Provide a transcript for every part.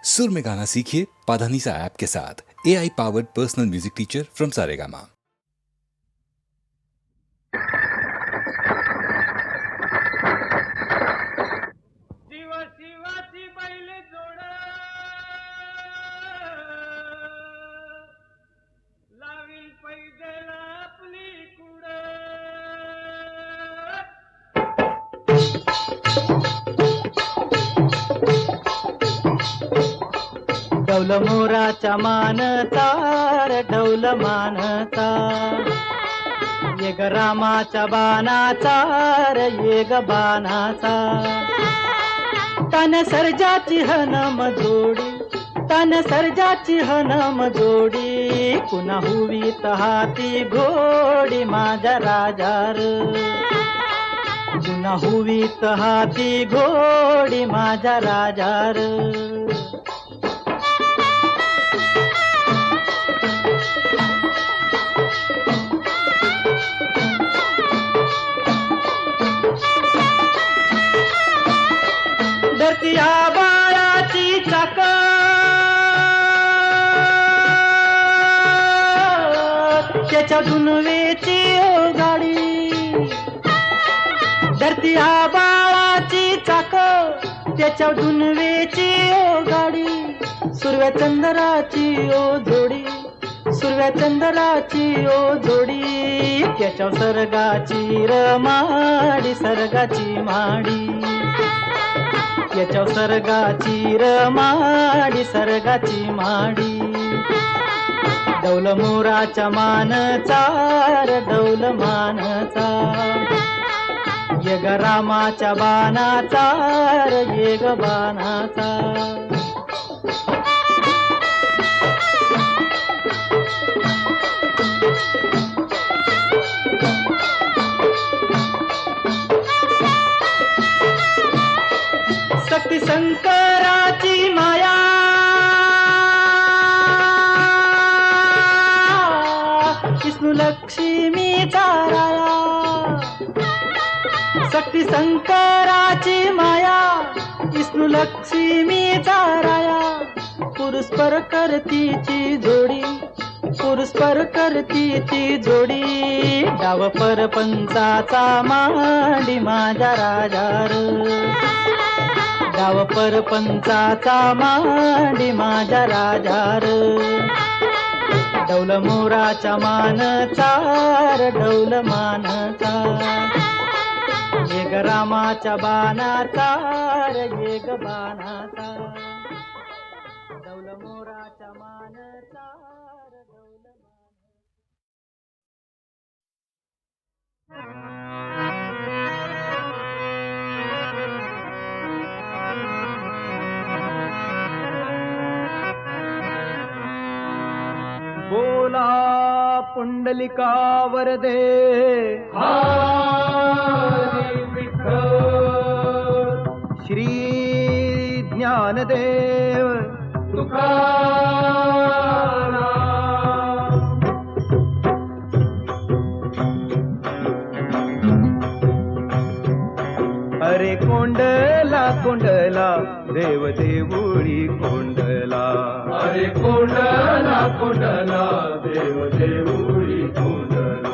सुर में गाना सीखिए पाधानीसा ऐप के साथ। AI powered personal music teacher from Saregama. शिवाची बैल जोड लावील पैदल आपली कुड डौल मोराच्या मानता रे डौल मानता ये ग रामाच्या बाणाचा रे ये ग बाणाचा तन सर्जाची हनम जोडी तन सर्जाची हनम जोडी पुन्हा हुवीत हाती घोडी माझ्या राजार पुन्हा हुवीत हाती घोडी माझ्या राजार धरतीया बाळाची चाक त्याच्या दुनवेची गाडी धरतीया बाळाची चाक त्याच्या दुनवेची गाडी सुरव्या चंद्राची ओ जोडी सुरव्या चंद्राची ओ जोडी त्याच्या सर्गाची रमाडी सर्गाची माडी याच्या सर्गाची रमाडी सर्गाची माडी डौल मोराच्या मानचा रे डौल मानचा ये ग रामाच्या बाणाचा रे ये ग बाणाचा शक्ती शंकराची माया विष्णू लक्ष्मीचा राया शक्ती शंकराची माया विष्णू लक्ष्मीचा राया पुरुषपर करतीची जोडी पुरुषपर करतीची जोडी डाव परपंचाचा मांडी माझ्या राजार डाव परपंचाचा मांडी माझ्या राजार डौल मोराच्या मानचा रे डौल मानचा ये ग रामाच्या बाणाचा रे ये ग बाणाचा डौल मोराच्या मानचा रे डौल बोला पुंडलिका वरदे हरी विठ्ठल श्री ज्ञानदेव तुकाराम अरे कोंडला कोंडला देव देऊळी कोंडला अरे कोंडला कोंडला देव देऊळी कोंडला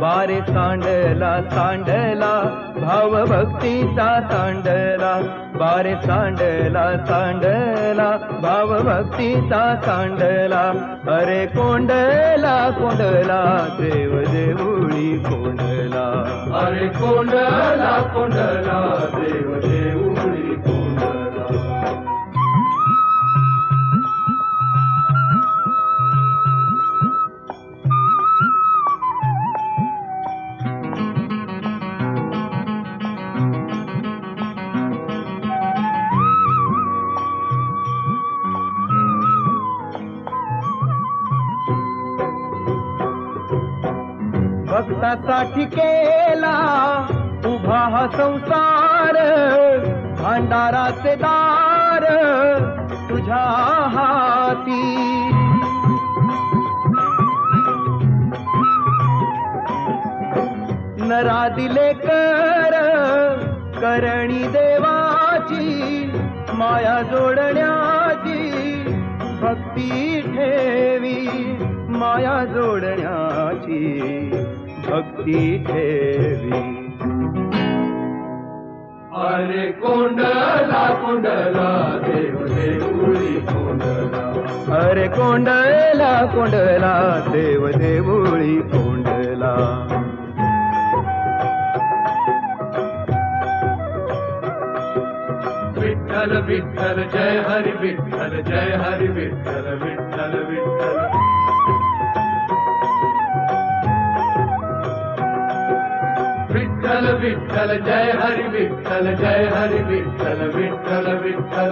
बारे सांडला सांडला भाव भक्तीचा सांडला बारे सांडला सांडला भाव भक्तीचा सांडला अरे कोंडला कोंडला देव देऊळी कोंडला अरे कोंडला कोंडला देव देऊळी कोंडला भक्तासाठी केला उभा हा संसार भांडाराचे दार तुझ्या हाती नरा दिले कर करणी देवाची माया जोडण्याची भक्ती ठेवी माया जोडण्याची भक्ती ठेवी. अरे कोंडला कोंडला देव देऊळी कोंडला. अरे कोंडला कोंडला देव देऊळी कोंडला. विठ्ठल विठ्ठल जय हरी विठ्ठल जय हरी विठ्ठल विठ्ठल विठ्ठल. विठ्ठल विठ्ठल जय हरी विठ्ठल जय हरी विठ्ठल विठ्ठल विठ्ठल.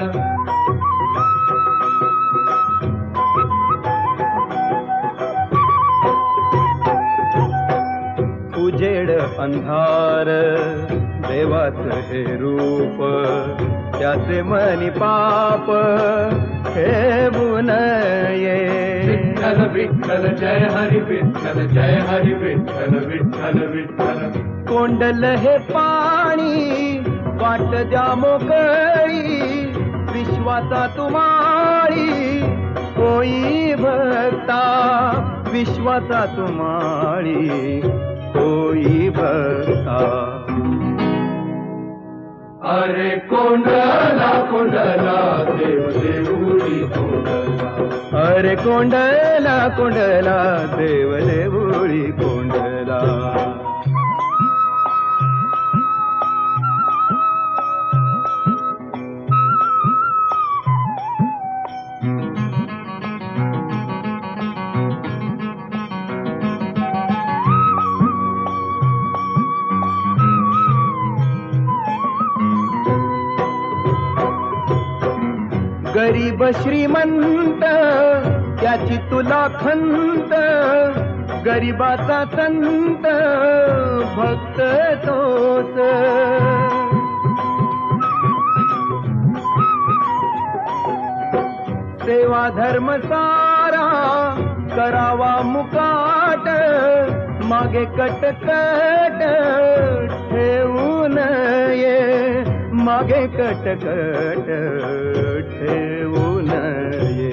उजेड अंधार देवाचं हे रूप त्याचे मनी पाप ठेवू नये. विठ्ठल विठ्ठल जय हरी विठ्ठल जय हरी विठ्ठल विठ्ठल विठ्ठल. कोंडल हे पाणी वाट द्या मोकळी विश्वाचा तुम्हाळी होई भक्ता. विश्वाचा तुम्हाळी होई भक्ता. अरे कोंडला कोंडला देव देऊळी कोंडला. अरे कोंडला कोंडला देव देऊळी कोंडला. गरीब श्रीमंत त्याची तुला खंत. गरीबाचा संत भक्त तोच. सेवा धर्म सारा करावा मुकाट मागे कटकट ठेवू नये. मागे कटकट ठेवू नये.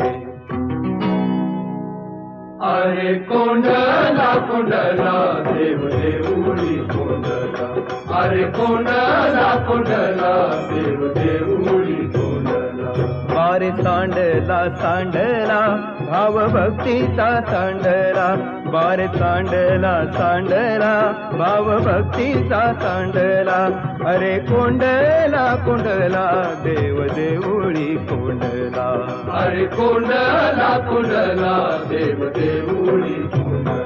अरे कोंडला कोंडला देव देऊळी कोंडला. अरे कोंडला कोंडला देव देऊळी कोंडला. वारे सांडला सांडला भाव भक्तीचा सांडला. वारे सांडला सांडला भाव भक्तीचा सांडला. अरे कोंडला कोंडला देव देऊळी कोंडला. अरे कोंडला कोंडला देव देऊळी कोंडला.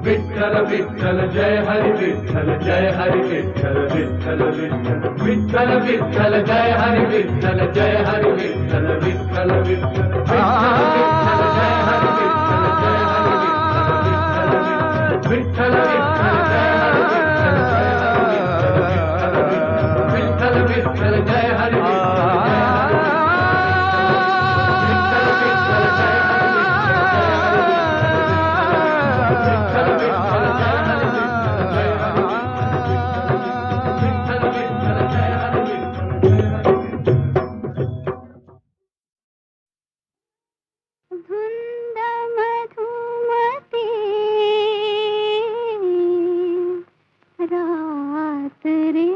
विठ्ठल विठ्ठल जय हरी विठ्ठल जय हरी विठ्ठल विठ्ठल विठ्ठल. विठ्ठल विठ्ठल जय हरी विठ्ठल जय हरी विठ्ठल विठ्ठल विठ्ठल. विठ्ठल जय हरी विठ्ठल जय हरी विठ्ठल विठ्ठल. विठ्ठल विठ्ठल जय हरी विठ्ठल जय हरी विठ्ठल विठ्ठल. विठ्ठल विठ्ठल जय हरी विठ्ठल धुंद मधुमती रात रे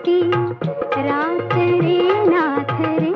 धुमती रात रे नाथ रे.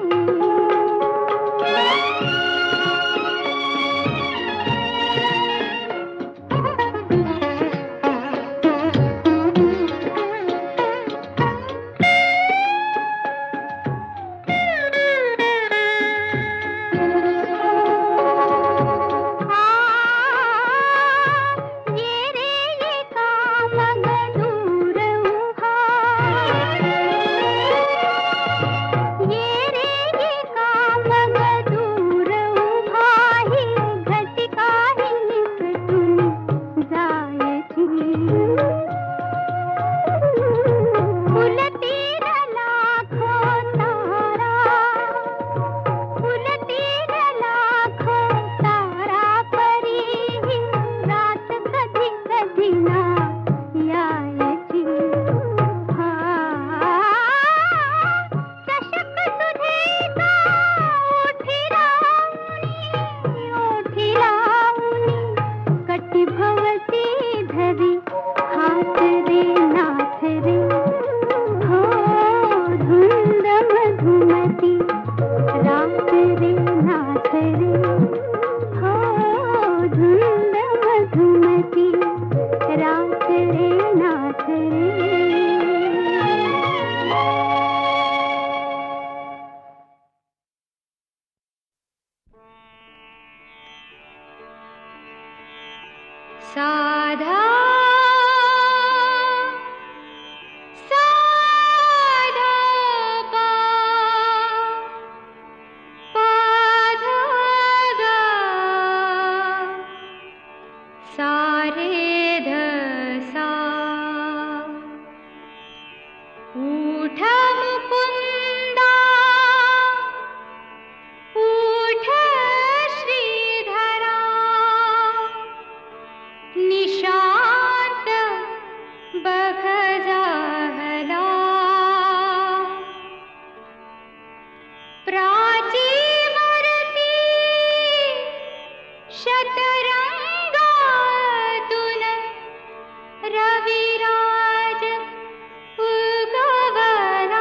साधा साधा पा पाधा गा सारे ध सा उठ मुकुंदा उठ श्रीधरा निशांत बघ जाहला प्राची मूर्ती शतरंगातून रविराज उगवला.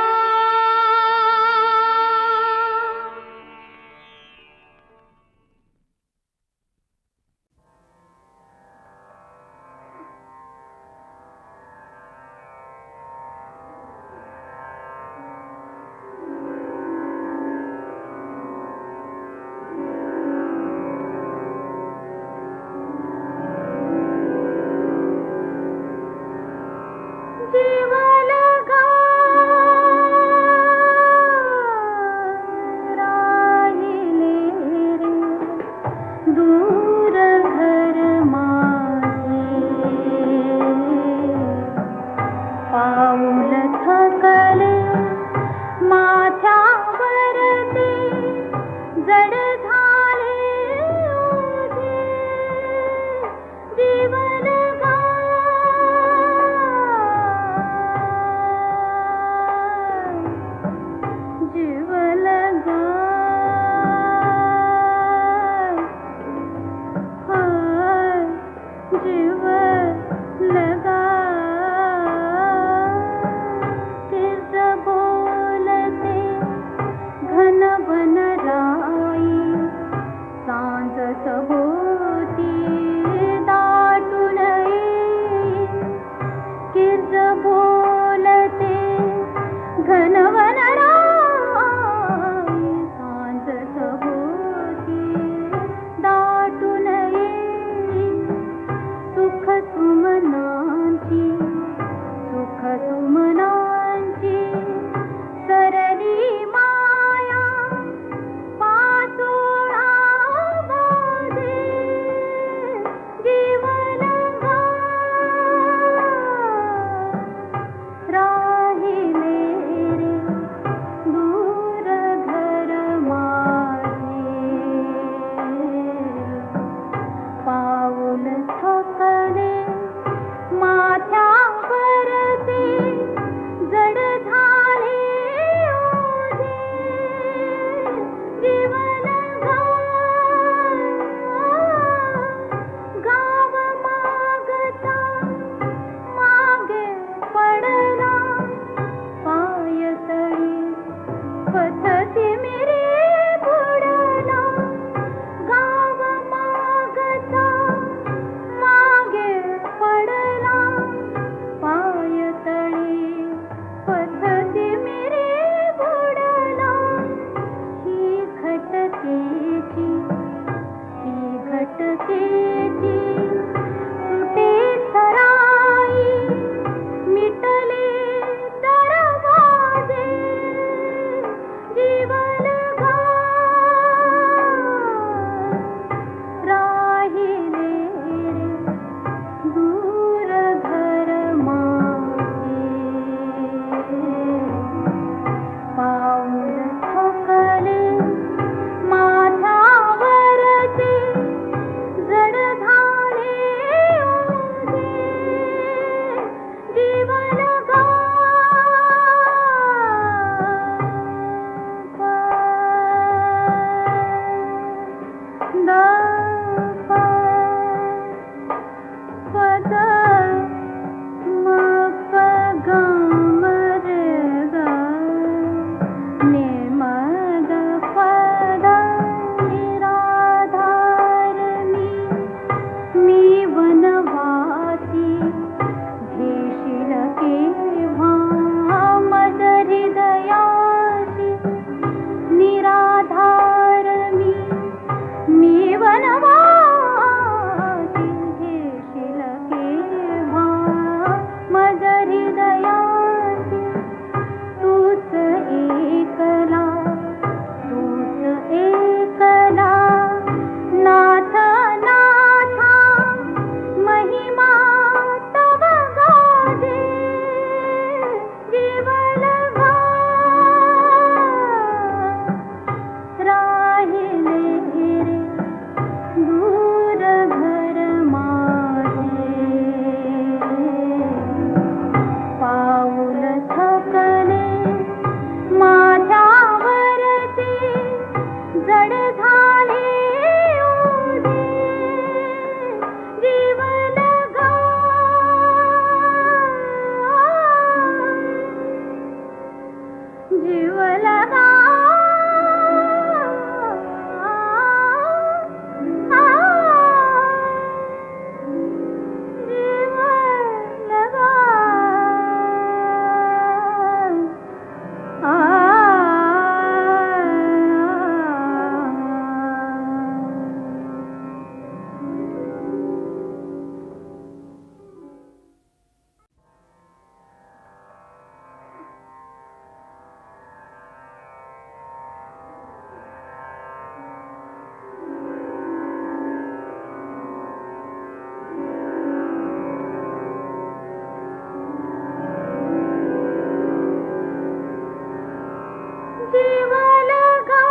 जीवलगा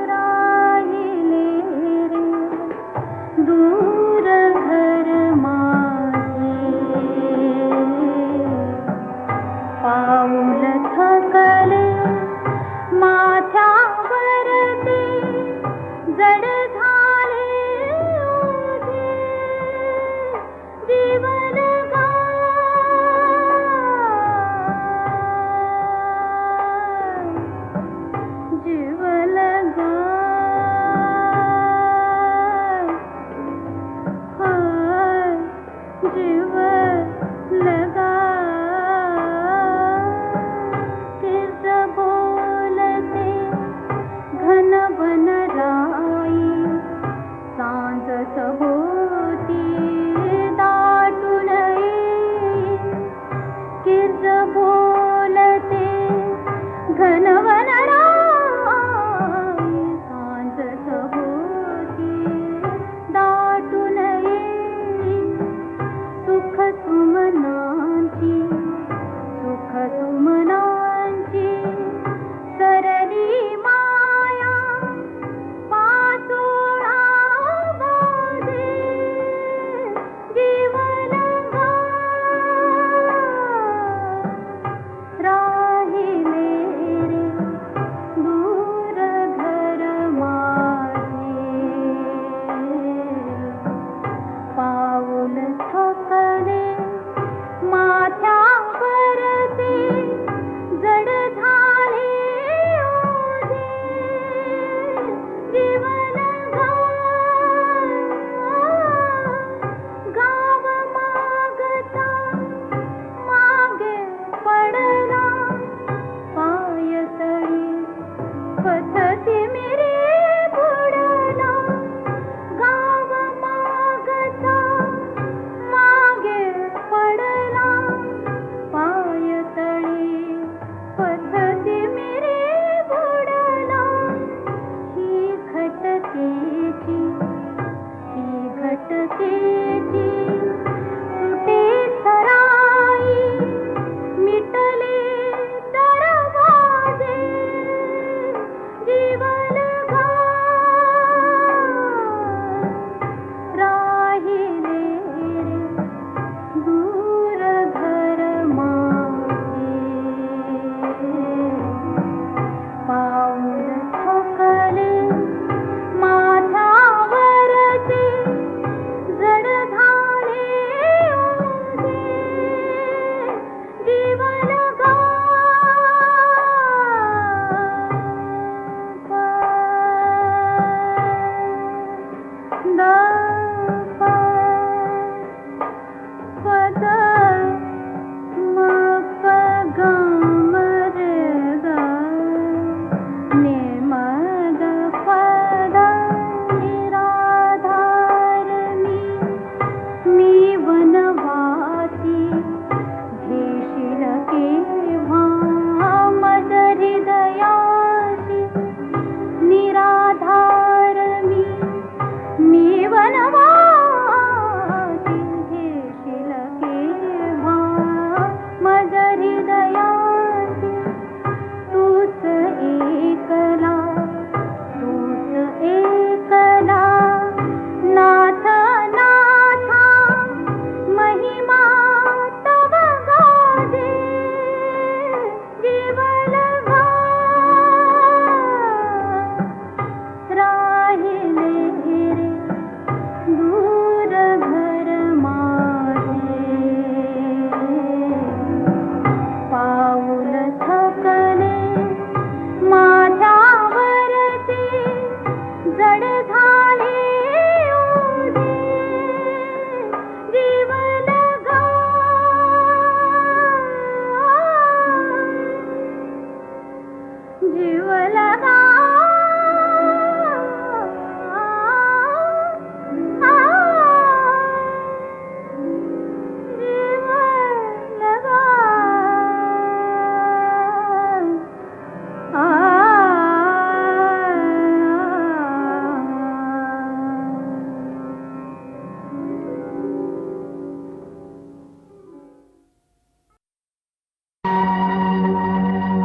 राहिले रे दूर घर माझे पाऊल थकले माथ्यावर ते जड झाले ओझे जीवलगा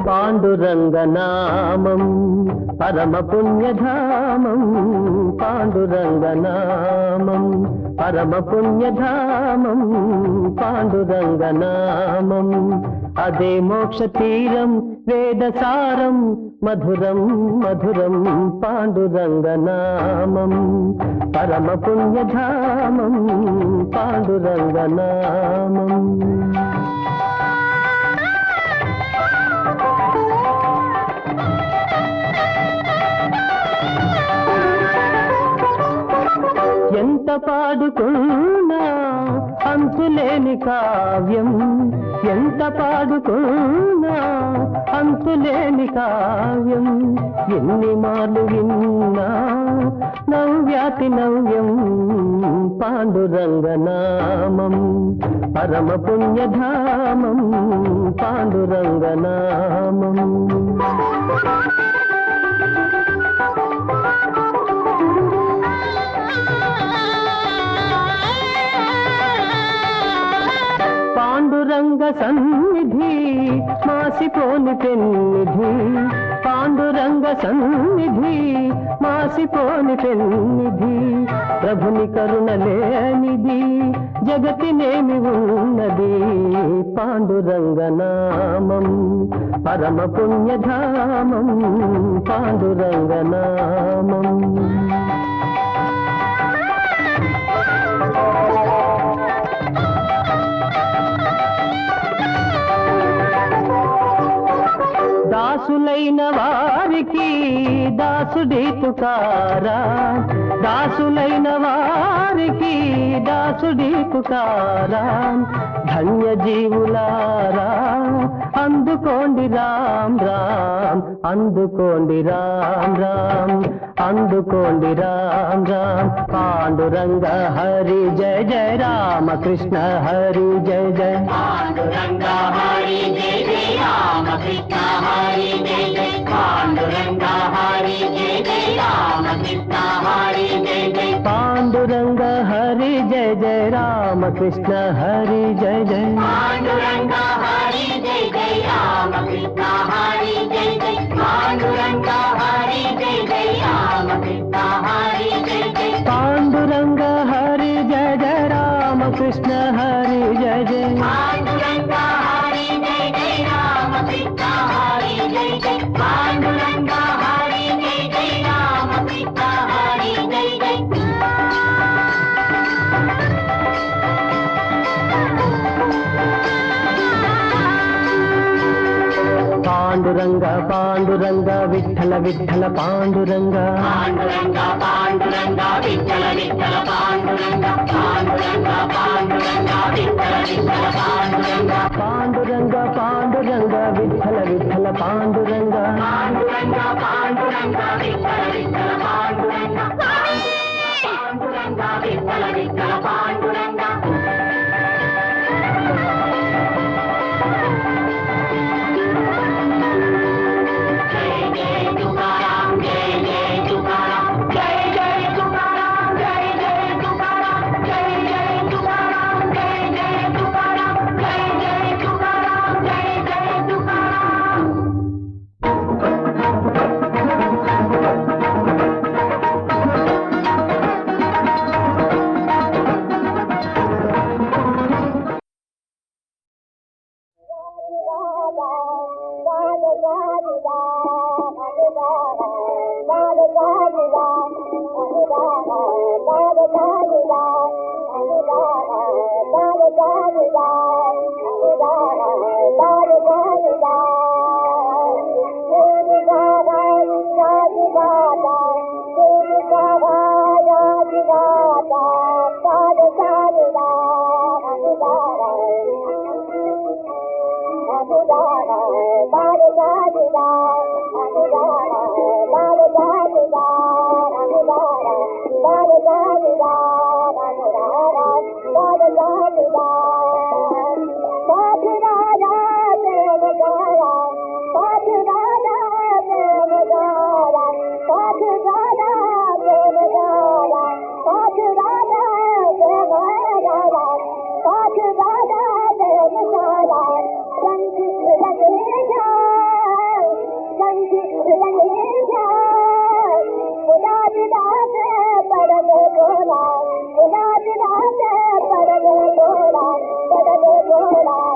పాండురంగనామం పరమ పుణ్యధామం పాండురంగనామం పరమ పుణ్యధామం పాండురంగనామం అదే మోక్ష తీరం వేదసారం మధురం మధురం పాండురంగనామం పరమ పుణ్యధామం పాండురంగనామం ఎంత పాడుకున్నా అంతులేని కావ్యం ఎంత పాడుకున్నా అంతులేని కావ్యం ఎన్ని మార్లు విన్నా నవ్యాతి నవ్యం పాండురంగనామం పరమ పుణ్యధామం పాండురంగనామం పాండురంగ సన్నిధి మాసిపోని పెన్నిధి పాండురంగ సన్నిధి మాసిపోని పెన్నిధి ప్రభుని కరుణ లేనిది జగతినేమి ఉన్నది పాండురంగనామం పరమ పుణ్యధామం పాండురంగనామం దాసులైన వారికి దాసుడి తుకారా దాసులైన వారికి దాసుడి తుకారా ధన్య జీవులారా అందుకోండి రామ్ రామ్ అందుకోండి రామ్ రామ్ అందుకోండి రామ్ రామ్ పాండురంగ హరి జయ జయ రామ కృష్ణ హరి జయ జయ పాండురంగ హరి జయ జయ రామ కృష్ణ హరి జయ జయ పాండురంగ హరి జయ జయ రామ కృష్ణ హరి జయ జయ పాండురంగ హరి జయ జయ రామ కృష్ణ హరి జయ జయ పాండురంగ హరి జయ జయ రామ కృష్ణ హరి జయ జయ పాండురంగ హరి జయ జయ రామ కృష్ణ హరి జయ జయ పాండురంగ హరి జయ జయ రామ కృష్ణ హరి జయ జయ పాండురంగ హరి జయ జయ రామ కృష్ణ హరి జయ జయ పాండురంగ హరి జయ జయ రామ కృష్ణ హరి జయ జయ Panduranga Panduranga Vitthala Vitthala Panduranga Panduranga Panduranga Vitthala Vitthala Panduranga Panduranga Panduranga Vitthala Vitthala Panduranga Panduranga Panduranga Vitthala Vitthala Panduranga Panduranga Panduranga Vitthala Vitthala Panduranga Panduranga Vitthala Vitthala Panduranga Thank you. Bye.